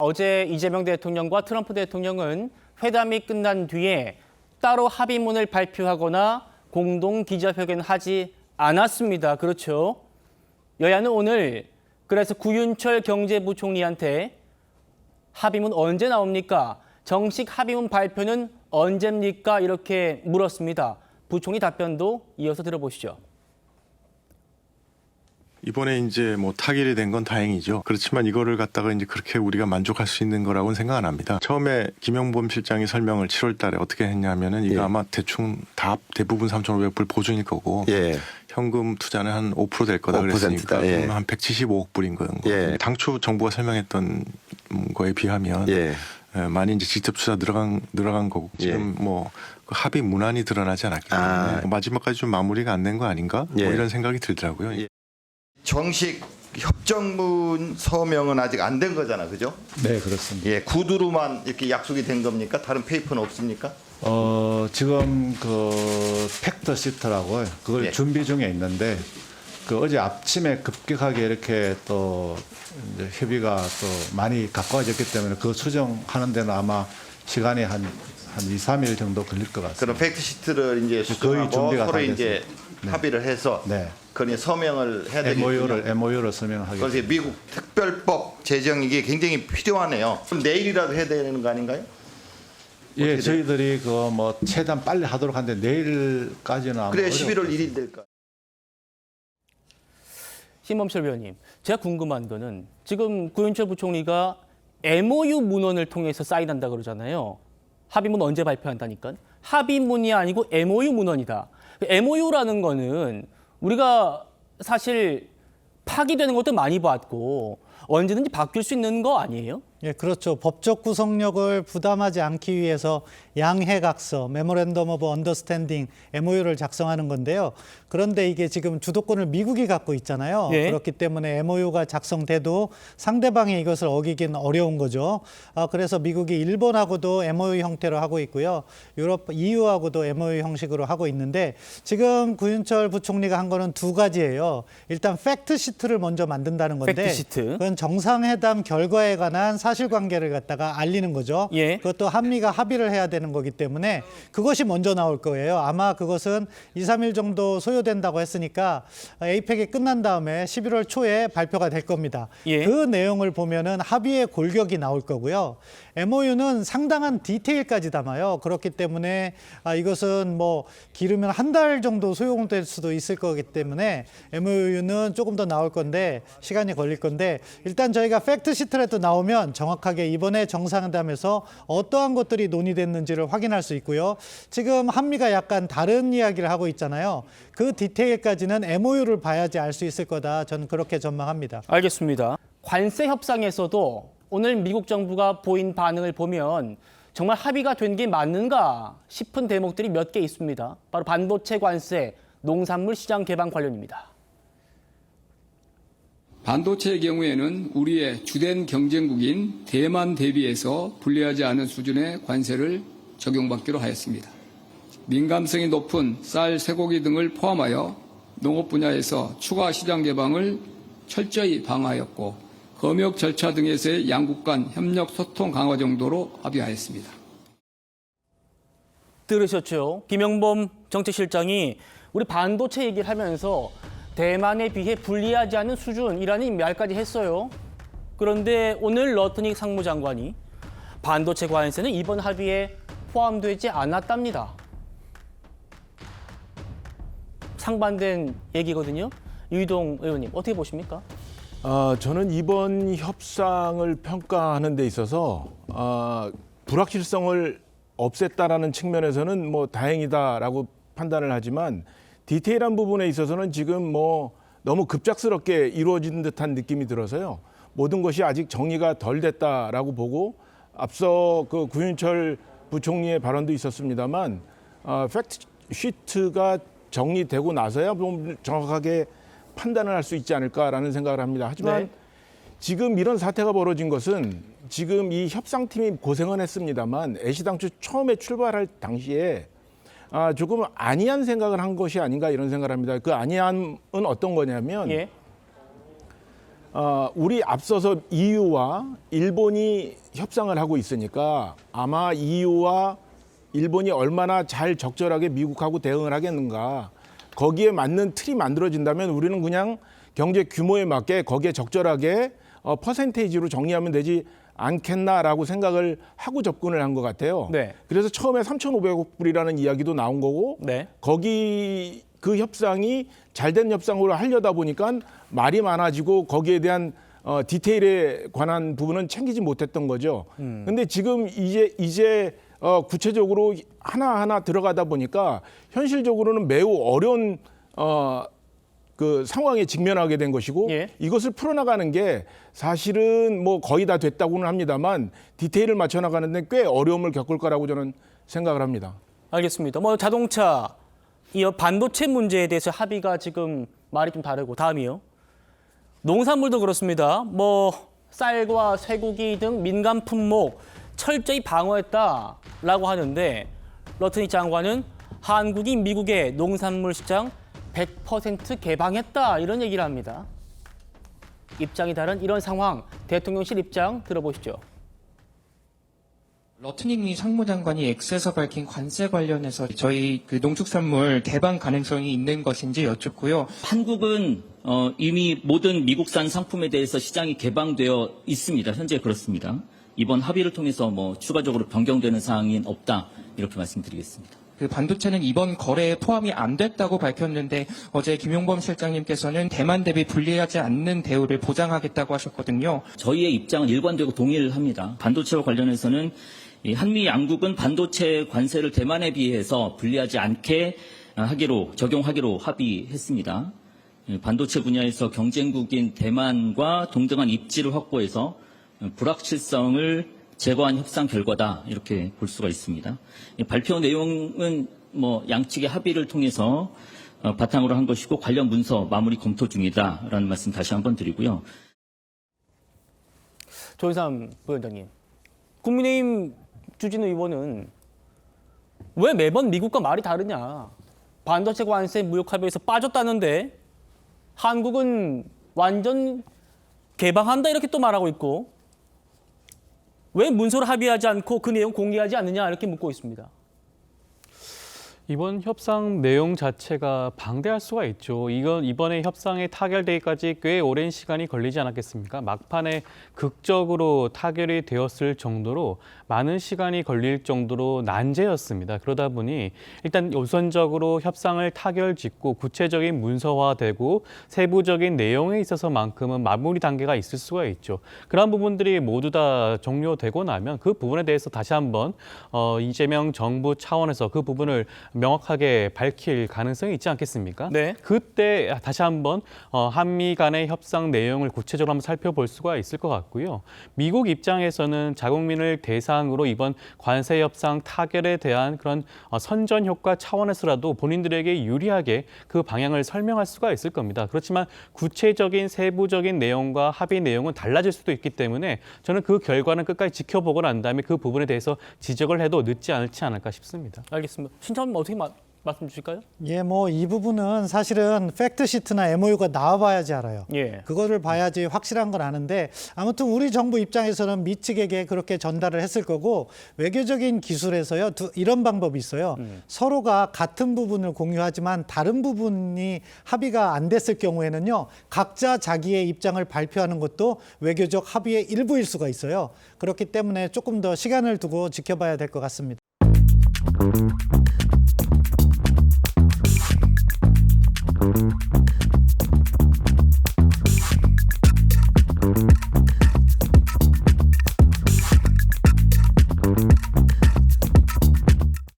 어제 이재명 대통령과 트럼프 대통령은 회담이 끝난 뒤에 따로 합의문을 발표하거나 공동 기자회견을 하지 않았습니다. 그렇죠? 여야는 오늘 그래서 구윤철 경제부총리한테 합의문 언제 나옵니까? 정식 합의문 발표는 언제입니까? 이렇게 물었습니다. 부총리 답변도 이어서 들어보시죠. 이번에 이제 뭐 타결이 된 건 다행이죠. 그렇지만 이거를 갖다가 이제 그렇게 우리가 만족할 수 있는 거라고는 생각 안 합니다. 처음에 김영범 실장이 설명을 7월 달에 어떻게 했냐면은 이거 아마 대충 다 대부분 3,500불 보증일 거고 현금 투자는 한 5% 될 거다 그랬으니까 한 175억 불인 거예요. 당초 정부가 설명했던 거에 비하면 많이 이제 직접 투자 늘어간 거고 지금 뭐 합의 문안이 드러나지 않았기 때문에 마지막까지 좀 마무리가 안 된 거 아닌가 뭐 이런 생각이 들더라고요. 정식 협정문 서명은 아직 안 된 거잖아, 그죠? 네, 그렇습니다. 구두로만 이렇게 약속이 된 겁니까? 다른 페이퍼는 없습니까? 지금 그 팩트 시트라고 그걸 준비 중에 있는데 그 어제 아침에 급격하게 이렇게 또 이제 협의가 또 많이 가까워졌기 때문에 그 수정하는 데는 아마 시간이 한 2, 3일 정도 걸릴 것 같습니다. 그럼 팩트 시트를 이제 수정하고 서로 이제 합의를 해서 그걸 서명을 해야 되겠군요. MOU를 서명하겠습니다. 그래서 미국 특별법 제정 이게 굉장히 필요하네요. 그럼 내일이라도 해야 되는 거 아닌가요? 예, 저희들이 그 뭐 최대한 빨리 하도록 하는데 내일까지는 아마 그래 11월 1일 될까? 신범철 위원님, 제가 궁금한 거는 지금 구윤철 부총리가 MOU 문헌을 통해서 사인한다 그러잖아요. 합의문 언제 발표한다니까? 합의문이 아니고 MOU 문헌이다. MOU라는 거는 우리가 사실 파기되는 것도 많이 봤고 언제든지 바뀔 수 있는 거 아니에요? 예, 그렇죠. 법적 구속력을 부담하지 않기 위해서 양해각서, 메모랜덤 오브 언더스탠딩, MOU를 작성하는 건데요. 그런데 이게 지금 주도권을 미국이 갖고 있잖아요. 그렇기 때문에 MOU가 작성돼도 상대방이 이것을 어기긴 어려운 거죠. 그래서 미국이 일본하고도 MOU 형태로 하고 있고요. 유럽, EU하고도 MOU 형식으로 하고 있는데 지금 구윤철 부총리가 한 거는 두 가지예요. 일단 팩트 시트를 먼저 만든다는 건데 팩트 시트. 그건 정상회담 결과에 관한 사실관계를 갖다가 알리는 거죠. 그것도 한미가 합의를 해야 되는 거기 때문에 그것이 먼저 나올 거예요. 아마 그것은 2, 3일 정도 소요된다고 했으니까 에이펙이 끝난 다음에 11월 초에 발표가 될 겁니다. 그 내용을 보면은 합의의 골격이 나올 거고요. MOU는 상당한 디테일까지 담아요. 그렇기 때문에 이것은 뭐 길으면 한 달 정도 소요될 수도 있을 거기 때문에 MOU는 조금 더 나올 건데 시간이 걸릴 건데 일단 저희가 팩트 시트라도 나오면 정확하게 이번에 정상회담에서 어떠한 것들이 논의됐는지를 확인할 수 있고요. 지금 한미가 약간 다른 이야기를 하고 있잖아요. 그 디테일까지는 MOU를 봐야지 알 수 있을 거다. 저는 그렇게 전망합니다. 알겠습니다. 관세 협상에서도 오늘 미국 정부가 보인 반응을 보면 정말 합의가 된 게 맞는가 싶은 대목들이 몇 개 있습니다. 바로 반도체 관세, 농산물 시장 개방 관련입니다. 반도체의 경우에는 우리의 주된 경쟁국인 대만 대비해서 불리하지 않은 수준의 관세를 적용받기로 하였습니다. 민감성이 높은 쌀, 쇠고기 등을 포함하여 농업 분야에서 추가 시장 개방을 철저히 방어하였고 검역 절차 등에서의 양국 간 협력 소통 강화 정도로 합의하였습니다. 들으셨죠? 김영범 정책실장이 우리 반도체 얘기를 하면서 대만에 비해 불리하지 않은 수준이라는 말까지 했어요. 그런데 오늘 러트닉 상무장관이 반도체 관세는 이번 합의에 포함되지 않았답니다. 상반된 얘기거든요. 유희동 의원님 어떻게 보십니까? 저는 이번 협상을 평가하는 데 있어서 불확실성을 없앴다라는 측면에서는 뭐 다행이다라고 판단을 하지만 디테일한 부분에 있어서는 지금 뭐 너무 급작스럽게 이루어진 듯한 느낌이 들어서요. 모든 것이 아직 정리가 덜 됐다라고 보고 앞서 그 구윤철 부총리의 발언도 있었습니다만 팩트 시트가 정리되고 나서야 좀 정확하게 판단을 할 수 있지 않을까라는 생각을 합니다. 하지만 지금 이런 사태가 벌어진 것은 지금 이 협상팀이 고생은 했습니다만 애시당초 처음에 출발할 당시에 조금 안이한 생각을 한 것이 아닌가 이런 생각을 합니다. 그 안이함은 어떤 거냐면 우리 앞서서 EU와 일본이 협상을 하고 있으니까 아마 EU와 일본이 얼마나 잘 적절하게 미국하고 대응을 하겠는가. 거기에 맞는 틀이 만들어진다면 우리는 그냥 경제 규모에 맞게 거기에 적절하게 퍼센테이지로 정리하면 되지 않겠나라고 생각을 하고 접근을 한 것 같아요. 네. 그래서 처음에 3,500억 불이라는 이야기도 나온 거고 네. 거기 그 협상이 잘된 협상으로 하려다 보니까 말이 많아지고 거기에 대한 디테일에 관한 부분은 챙기지 못했던 거죠. 근데 지금 이제 구체적으로 하나하나 들어가다 보니까 현실적으로는 매우 어려운 그 상황에 직면하게 된 것이고 예. 이것을 풀어나가는 게 사실은 뭐 거의 다 됐다고는 합니다만 디테일을 맞춰 나가는데 꽤 어려움을 겪을 거라고 저는 생각을 합니다. 알겠습니다. 뭐 자동차, 이 반도체 문제에 대해서 합의가 지금 말이 좀 다르고 다음이요. 농산물도 그렇습니다. 뭐 쌀과 쇠고기 등 민감 품목 철저히 방어했다라고 하는데 러트니 장관은 한국이 미국의 농산물 시장 100% 개방했다 이런 얘기를 합니다. 입장이 다른 이런 상황, 대통령실 입장 들어보시죠. 러트닝 상무장관이 X에서 밝힌 관세 관련해서 저희 그 농축산물 개방 가능성이 있는 것인지 여쭙고요. 한국은 이미 모든 미국산 상품에 대해서 시장이 개방되어 있습니다. 현재 그렇습니다. 이번 합의를 통해서 뭐 추가적으로 변경되는 사항은 없다 이렇게 말씀드리겠습니다. 그 반도체는 이번 거래에 포함이 안 됐다고 밝혔는데 어제 김용범 실장님께서는 대만 대비 불리하지 않는 대우를 보장하겠다고 하셨거든요. 저희의 입장은 일관되고 동의를 합니다. 반도체와 관련해서는 이 한미 양국은 반도체 관세를 대만에 비해서 불리하지 않게 적용하기로 합의했습니다. 반도체 분야에서 경쟁국인 대만과 동등한 입지를 확보해서 불확실성을 제거한 협상 결과다 이렇게 볼 수가 있습니다. 발표 내용은 뭐 양측의 합의를 통해서 바탕으로 한 것이고 관련 문서 마무리 검토 중이다라는 말씀 다시 한번 드리고요. 조인삼 부위원장님, 국민의힘 주진우 의원은 왜 매번 미국과 말이 다르냐? 반도체 관세 무역 합의에서 빠졌다는데 한국은 완전 개방한다 이렇게 또 말하고 있고. 왜 문서로 합의하지 않고 그 내용 공개하지 않느냐 이렇게 묻고 있습니다. 이번 협상 내용 자체가 방대할 수가 있죠. 이번에 협상이 타결되기까지 꽤 오랜 시간이 걸리지 않았겠습니까? 막판에 극적으로 타결이 되었을 정도로 많은 시간이 걸릴 정도로 난제였습니다. 그러다 보니 일단 우선적으로 협상을 타결짓고 구체적인 문서화되고 세부적인 내용에 있어서만큼은 마무리 단계가 있을 수가 있죠. 그런 부분들이 모두 다 종료되고 나면 그 부분에 대해서 다시 한번 이재명 정부 차원에서 그 부분을 명확하게 밝힐 가능성이 있지 않겠습니까? 네. 그때 다시 한번 한미 간의 협상 내용을 구체적으로 한번 살펴볼 수가 있을 것 같고요. 미국 입장에서는 자국민을 대상으로 이번 관세 협상 타결에 대한 그런 선전 효과 차원에서라도 본인들에게 유리하게 그 방향을 설명할 수가 있을 겁니다. 그렇지만 구체적인 세부적인 내용과 합의 내용은 달라질 수도 있기 때문에 저는 그 결과는 끝까지 지켜보고 난 다음에 그 부분에 대해서 지적을 해도 늦지 않을까 싶습니다. 알겠습니다. 신청하면 어떻게 말씀 주실까요? 예, 뭐 이 부분은 사실은 팩트시트나 MOU가 나와봐야지 알아요. 예. 그거를 봐야지 확실한 건 아는데 아무튼 우리 정부 입장에서는 미 측에게 그렇게 전달을 했을 거고 외교적인 기술에서요 이런 방법이 있어요. 서로가 같은 부분을 공유하지만 다른 부분이 합의가 안 됐을 경우에는요 각자 자기의 입장을 발표하는 것도 외교적 합의의 일부일 수가 있어요. 그렇기 때문에 조금 더 시간을 두고 지켜봐야 될 것 같습니다.